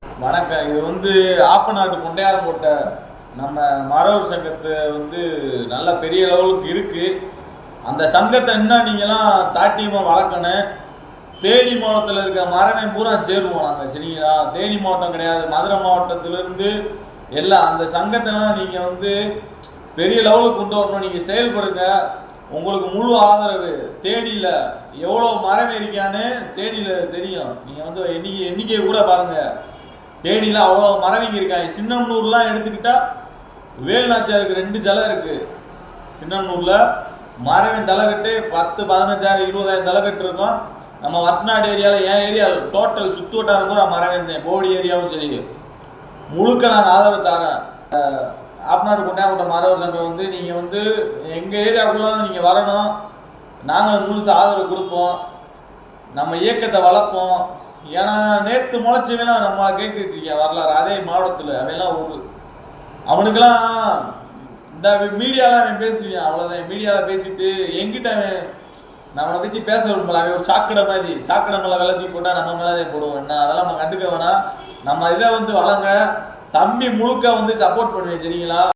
வணக்கம். இது ஆப்பநாட்டு கொண்டையாரம் போட்ட நம்ம மரவர் சங்கத்தை நல்ல பெரிய லெவலுக்கு இருக்கு. அந்த சங்கத்தை இன்னும் நீங்களாம் தாட்டியமாக வளர்க்கணும். தேனி மாவட்டத்தில் இருக்க மரமே பூரா சேருவோம் நாங்கள், சரிங்களா? தேனி மாவட்டம் கிடையாது, மதுரை மாவட்டத்திலிருந்து எல்லாம் அந்த சங்கத்தெல்லாம் நீங்கள் பெரிய லெவலுக்கு கொண்டு வரணும். நீங்கள் செயல்படுங்க. உங்களுக்கு முழு ஆதரவு. தேனியில் எவ்வளோ மரம் இருக்கான்னு தேனியில் தெரியும். நீங்கள் எண்ணிக்கையை கூட பாருங்கள். தேனியில் அவ்வளோ மரவிங்க இருக்காங்க. சின்னம்னூர்லாம் எடுத்துக்கிட்டா வேலுநாச்சியாருக்கு 2 சிலை இருக்கு. சின்னம்னூர்ல மரவின் தலைக்கட்டு 10, 15,000, 20,000 தலைக்கட்டு இருக்கும். நம்ம வருஷநாடு ஏரியாவில் என் ஏரியா டோட்டல் சுற்று வட்டாரம் கூட மரவேந்தேன். போடி ஏரியாவும் சரி, முழுக்க நாங்கள் ஆதரவு தரேன். ஆப்பநாடு கொண்டாட மரவர் சங்கம் நீங்கள் எங்கள் ஏரியாவுக்குள்ள நீங்கள் வரணும். நாங்கள் முழுசு ஆதரவு கொடுப்போம். நம்ம இயக்கத்தை வளர்ப்போம். ஏன்னா நேற்று முளைச்சவனா நம்ம கேட்டுட்டு இருக்கேன் வரலாறு. அதே மாவட்டத்தில் அவெல்லாம் அவனுக்கெல்லாம் இந்த மீடியாலாம் அவன் பேசுவான். அவ்வளோதான். மீடியாவில் பேசிட்டு எங்கிட்ட நம்மளை பற்றி பேச விரும்பல. அவன் ஒரு சாக்கடை மாதிரி, சாக்கடை மேலே வெள்ளத்தையும் போட்டால் நம்ம மேலே போடுவோம். என்ன அதெல்லாம் நம்ம கண்டுக்க வேணாம். நம்ம இதை வளங்க. தம்பி முழுக்க சப்போர்ட் பண்ணுவேன், சரிங்களா?